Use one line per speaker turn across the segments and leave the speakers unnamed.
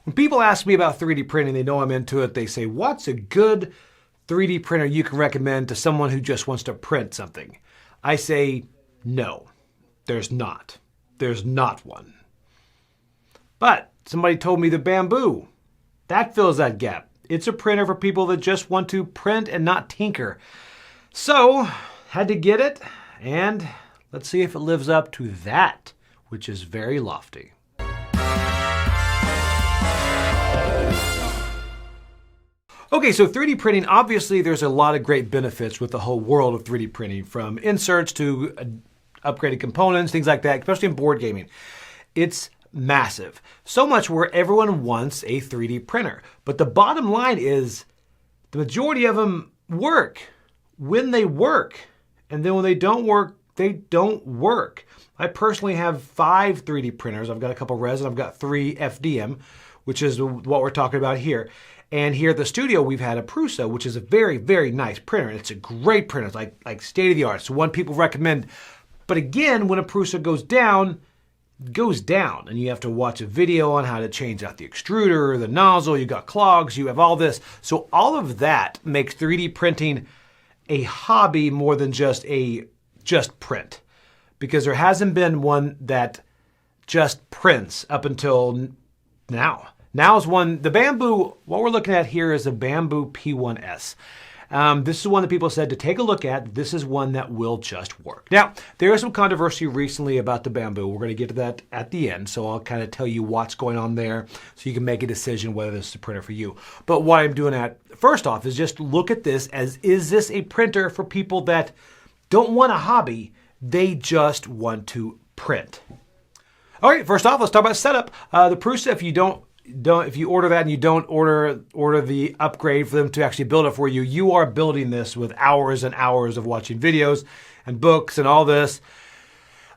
When people ask me about 3D printing, they know I'm into it. They say, what's a good 3D printer you can recommend to someone who just wants to print something? I say, no, there's not. There's not one. But somebody told me the Bambu. That fills that gap. It's a printer for people that just want to print and not tinker. So, had to get it, and let's see if it lives up to that, which is very lofty. Okay, so 3D printing, obviously there's a lot of great benefits with the whole world of 3D printing, from inserts to upgraded components, things like that, especially in board gaming. It's massive. So much where everyone wants a 3D printer. But the bottom line is the majority of them work when they work. And then when they don't work, they don't work. I personally have 5 3D printers. I've got a couple resin, I've got 3 FDM, which is what we're talking about here. And here at the studio, we've had a Prusa, which is a very, very nice printer. It's a great printer. It's like state-of-the-art. It's one people recommend. But again, when a Prusa goes down, it goes down. And you have to watch a video on how to change out the extruder, the nozzle. You got clogs. You have all this. So all of that makes 3D printing a hobby more than just print. Because there hasn't been one that just prints up until now. Now is one, the Bambu, what we're looking at here is a Bambu P1S. This is one that people said to take a look at. This is one that will just work. Now, there is some controversy recently about the Bambu. We're going to get to that at the end, so I'll kind of tell you what's going on there so you can make a decision whether this is a printer for you. But what I'm doing first off is just look at this as, is this a printer for people that don't want a hobby, they just want to print? All right, first off, let's talk about setup. The Prusa, if you order that and you don't order the upgrade for them to actually build it for you, you are building this with hours and hours of watching videos and books and all this.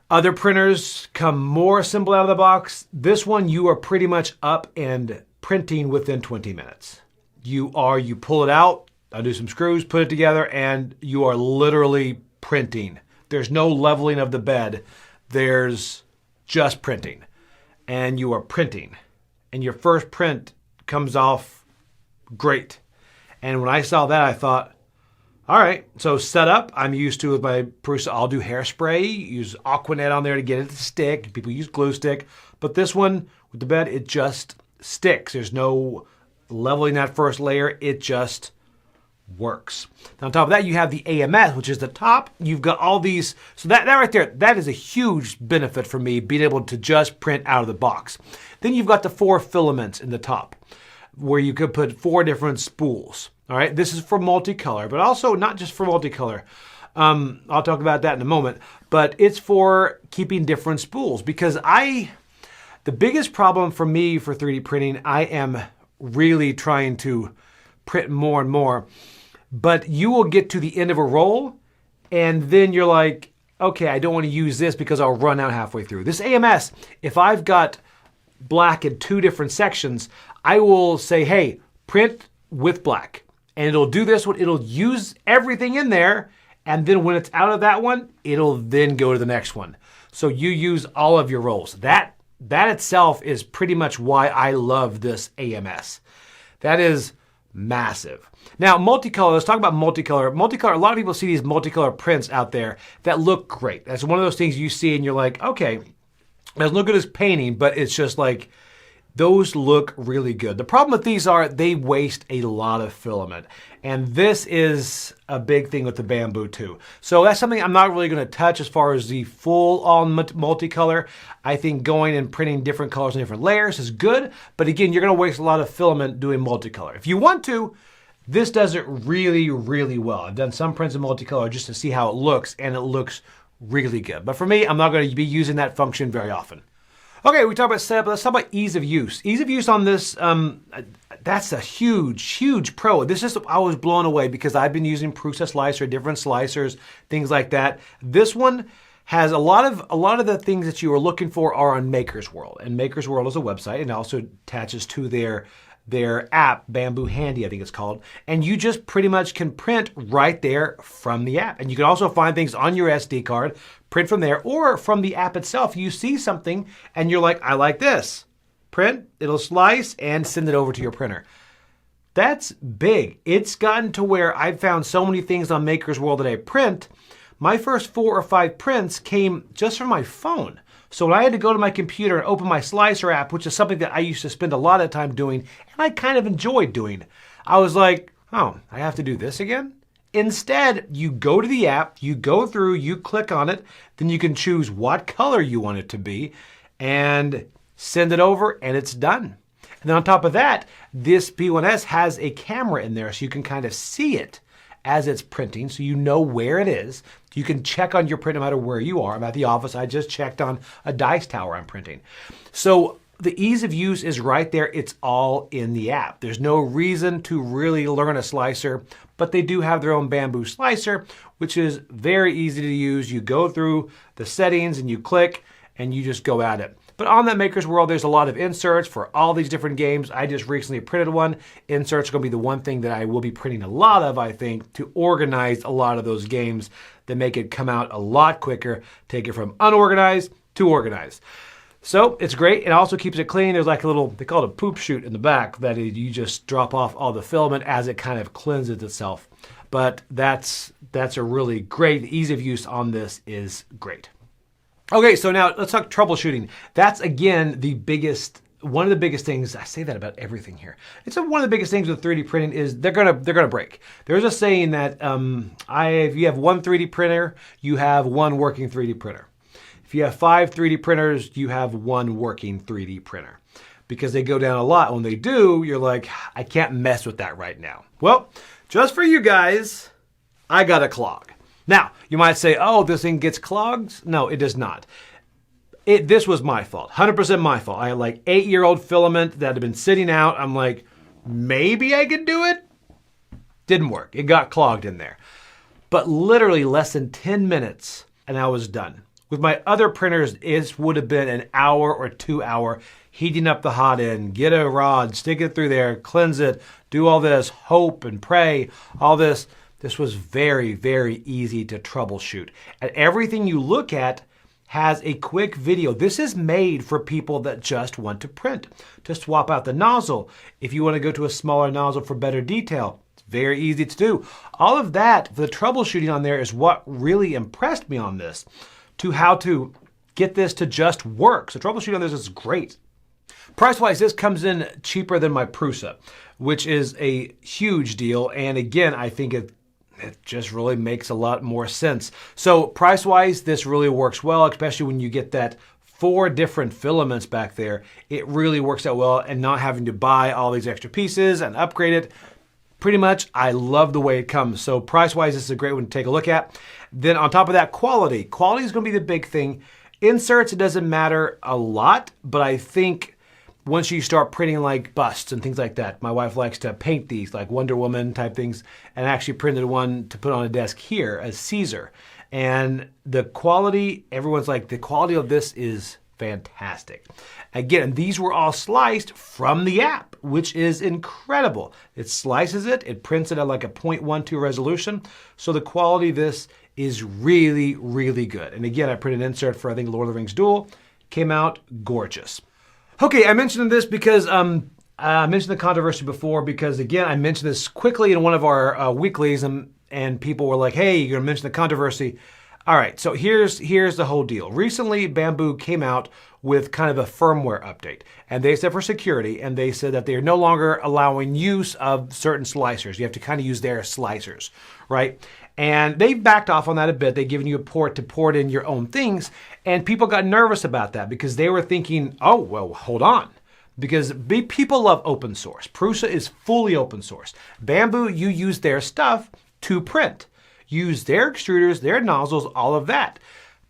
Other printers come more assembled out of the box. This one, you are pretty much up and printing within 20 minutes. You pull it out, undo some screws, put it together, and you are literally printing. There's no leveling of the bed. There's just printing. And you are printing. And your first print comes off great. And when I saw that, I thought, all right, so setup, I'm used to with my Prusa. I'll do hairspray, use Aquanet on there to get it to stick. People use glue stick. But this one, with the bed, it just sticks. There's no leveling that first layer. It just works. Now, on top of that, you have the AMS, which is the top. You've got all these. So that right there, that is a huge benefit for me, being able to just print out of the box. Then you've got the 4 filaments in the top, where you could put 4 different spools. All right, this is for multicolor, but also not just for multicolor. I'll talk about that in a moment. But it's for keeping different spools, because the biggest problem for me for 3D printing, I am really trying to print more and more. But you will get to the end of a roll, and then you're like, okay, I don't want to use this because I'll run out halfway through. This AMS, if I've got black in 2 different sections, I will say, hey, print with black. And it'll do this one. It'll use everything in there. And then when it's out of that one, it'll then go to the next one. So you use all of your rolls. That itself is pretty much why I love this AMS. That is massive. Now, multicolor, let's talk about multicolor. Multicolor, a lot of people see these multicolor prints out there that look great. That's one of those things you see and you're like, okay, it doesn't look good as painting, but it's just like, those look really good. The problem with these are they waste a lot of filament. And this is a big thing with the Bambu too. So that's something I'm not really going to touch as far as the full-on multicolor. I think going and printing different colors and different layers is good. But again, you're going to waste a lot of filament doing multicolor. If you want to, this does it really, really well. I've done some prints in multicolor just to see how it looks, and it looks really good. But for me, I'm not going to be using that function very often. Okay, we talked about setup. Let's talk about ease of use. Ease of use on this, that's a huge, huge pro. I was blown away because I've been using Prusa slicer, different slicers, things like that. This one has a lot of the things that you are looking for are on Maker's World. And Maker's World is a website, and also attaches to their app, Bambu Handy, I think it's called. And you just pretty much can print right there from the app. And you can also find things on your SD card, print from there, or from the app itself. You see something and you're like, I like this. print, it'll slice, and send it over to your printer. That's big. It's gotten to where I've found so many things on Maker's World that I print. My first 4 or 5 prints came just from my phone. So when I had to go to my computer and open my slicer app, which is something that I used to spend a lot of time doing, and I kind of enjoyed doing, I was like, oh, I have to do this again? Instead, you go to the app, you go through, you click on it, then you can choose what color you want it to be, and send it over, and it's done. And then on top of that, this P1S has a camera in there so you can kind of see it as it's printing, so you know where it is. You can check on your print no matter where you are. I'm at the office. I just checked on a dice tower I'm printing. So the ease of use is right there. It's all in the app. There's no reason to really learn a slicer, but they do have their own Bambu slicer, which is very easy to use. You go through the settings and you click and you just go at it. But on that Maker's World, there's a lot of inserts for all these different games. I just recently printed one. Inserts are going to be the one thing that I will be printing a lot of, I think, to organize a lot of those games that make it come out a lot quicker, take it from unorganized to organized. So it's great. It also keeps it clean. There's like a little, they call it a poop chute in the back that you just drop off all the filament as it kind of cleanses itself. But that's a really great, the ease of use on this is great. Okay, so now let's talk troubleshooting. That's, again, one of the biggest things. I say that about everything here. It's one of the biggest things with 3D printing is they're gonna break. There's a saying that if you have one 3D printer, you have one working 3D printer. If you have 5 3D printers, you have one working 3D printer. Because they go down a lot. When they do, you're like, I can't mess with that right now. Well, just for you guys, I got a clog. Now, you might say, oh, this thing gets clogs? No, it does not. This was my fault, 100% my fault. I had like 8-year-old filament that had been sitting out. I'm like, maybe I could do it? Didn't work. It got clogged in there. But literally less than 10 minutes and I was done. With my other printers, it would have been an hour or 2 hour heating up the hot end, get a rod, stick it through there, cleanse it, do all this, hope and pray, all this. This was very, very easy to troubleshoot. And everything you look at has a quick video. This is made for people that just want to print. To swap out the nozzle. If you want to go to a smaller nozzle for better detail, it's very easy to do. All of that, the troubleshooting on there is what really impressed me on this, to how to get this to just work. So troubleshooting on this is great. Price-wise, this comes in cheaper than my Prusa, which is a huge deal. And again, I think it just really makes a lot more sense. So price-wise, this really works well, especially when you get that 4 different filaments back there. It really works out well, and not having to buy all these extra pieces and upgrade it. Pretty much, I love the way it comes. So price-wise, this is a great one to take a look at. Then on top of that, quality. Quality is going to be the big thing. Inserts, it doesn't matter a lot, but I think once you start printing like busts and things like that, my wife likes to paint these like Wonder Woman type things, and I actually printed one to put on a desk here as Caesar. And the quality, everyone's like, the quality of this is fantastic. Again, these were all sliced from the app, which is incredible. It slices it, it prints it at like a 0.12 resolution. So the quality of this is really, really good. And again, I printed an insert for, I think, Lord of the Rings Duel. Came out gorgeous. Okay, I mentioned this because I mentioned the controversy before because, again, I mentioned this quickly in one of our weeklies, and people were like, hey, you're going to mention the controversy. All right, so here's the whole deal. Recently, Bambu came out with kind of a firmware update, and they said for security, and they said that they are no longer allowing use of certain slicers. You have to kind of use their slicers, right? And they've backed off on that a bit. They've given you a port to port in your own things, and people got nervous about that because they were thinking, oh, well, hold on. Because people love open source. Prusa is fully open source. Bambu, you use their stuff to print. Use their extruders, their nozzles, all of that.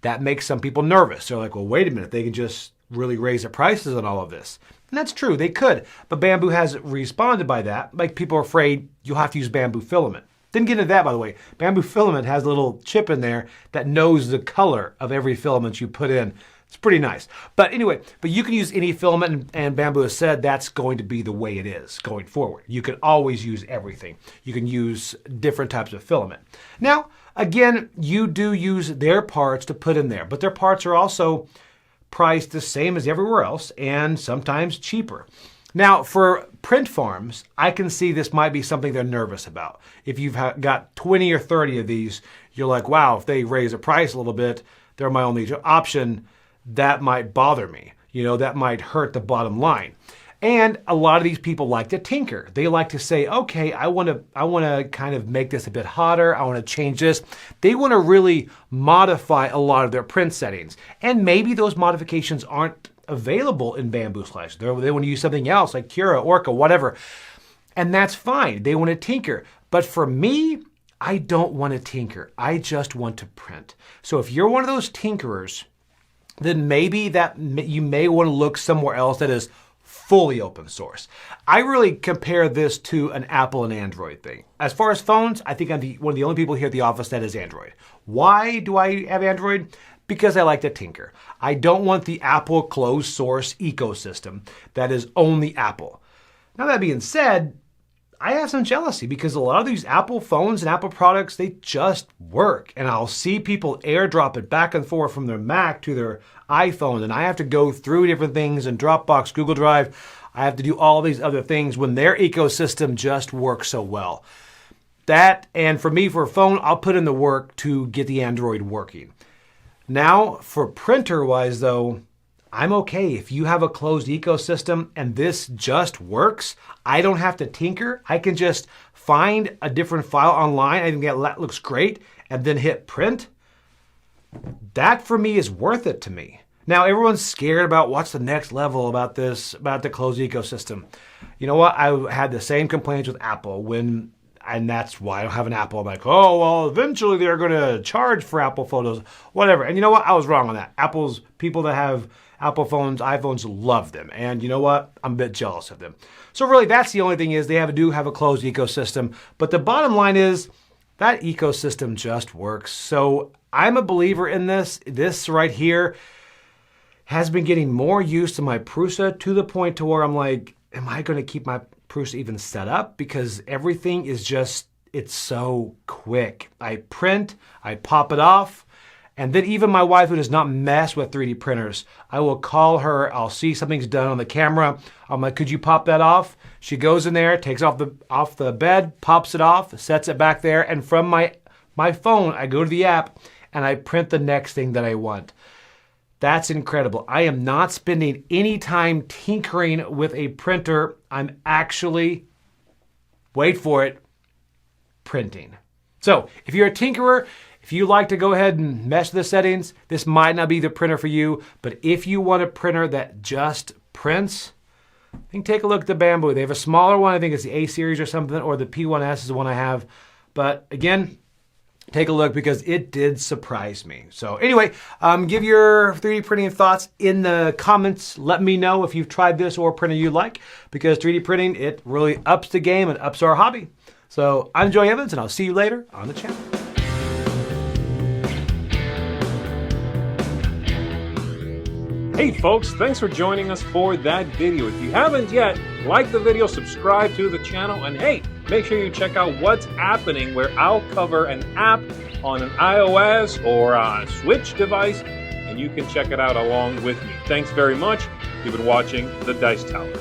That makes some people nervous. They're like, well, wait a minute, they can just really raise the prices on all of this. And that's true, they could. But Bambu hasn't responded by that. Like, people are afraid you'll have to use Bambu filament. Didn't get into that, by the way. Bambu filament has a little chip in there that knows the color of every filament you put in. It's pretty nice. But anyway, you can use any filament, and Bambu has said that's going to be the way it is going forward. You can always use everything. You can use different types of filament. Now, again, you do use their parts to put in there, but their parts are also priced the same as everywhere else and sometimes cheaper. Now, for print farms, I can see this might be something they're nervous about. If you've got 20 or 30 of these, you're like, wow, if they raise the price a little bit, they're my only option. That might bother me. You know, that might hurt the bottom line. And a lot of these people like to tinker. They like to say, okay, I want to kind of make this a bit hotter. I want to change this. They want to really modify a lot of their print settings. And maybe those modifications aren't available in Bambu Slicer. They want to use something else like Cura, Orca, whatever. And that's fine. They want to tinker. But for me, I don't want to tinker. I just want to print. So if you're one of those tinkerers, then maybe that you may want to look somewhere else that is fully open source. I really compare this to an Apple and Android thing. As far as phones, I think I'm one of the only people here at the office that is Android. Why do I have Android? Because I like to tinker. I don't want the Apple closed source ecosystem that is only Apple. Now that being said, I have some jealousy because a lot of these Apple phones and Apple products, they just work. And I'll see people airdrop it back and forth from their Mac to their iPhone, and I have to go through different things in Dropbox, Google Drive. I have to do all these other things when their ecosystem just works so well. That, and for me, for a phone, I'll put in the work to get the Android working. Now, for printer-wise, though, I'm okay. If you have a closed ecosystem and this just works, I don't have to tinker. I can just find a different file online. I think that looks great, and then hit print. That, for me, is worth it to me. Now, everyone's scared about what's the next level about this, about the closed ecosystem. You know what? I had the same complaints with Apple and that's why I don't have an Apple. I'm like, oh, well, eventually they're going to charge for Apple photos, whatever. And you know what? I was wrong on that. People that have Apple phones, iPhones, love them. And you know what? I'm a bit jealous of them. So really, that's the only thing is they do have a closed ecosystem. But the bottom line is that ecosystem just works. So I'm a believer in this. This right here has been getting more use to my Prusa to the point to where I'm like, am I going to keep my Prusa even set up? Because everything is just, it's so quick. I print, I pop it off, and then even my wife, who does not mess with 3D printers, I will call her, I'll see something's done on the camera. I'm like, could you pop that off? She goes in there, takes off the bed, pops it off, sets it back there, and from my phone, I go to the app and I print the next thing that I want. That's incredible. I am not spending any time tinkering with a printer. I'm actually, wait for it, printing. So if you're a tinkerer, if you like to go ahead and mess with the settings, this might not be the printer for you. But if you want a printer that just prints, I think take a look at the Bambu. They have a smaller one. I think it's the A series or something, or the P1S is the one I have. But again, take a look because it did surprise me. So anyway, give your 3D printing thoughts in the comments. Let me know if you've tried this or a printer you like, because 3D printing, it really ups the game and ups our hobby. So I'm Joey Evans, and I'll see you later on the channel.
Hey folks, thanks for joining us for that video. If you haven't yet, like the video, subscribe to the channel, and hey, make sure you check out what's happening, where I'll cover an app on an iOS or a Switch device, and you can check it out along with me. Thanks very much. You've been watching The Dice Tower.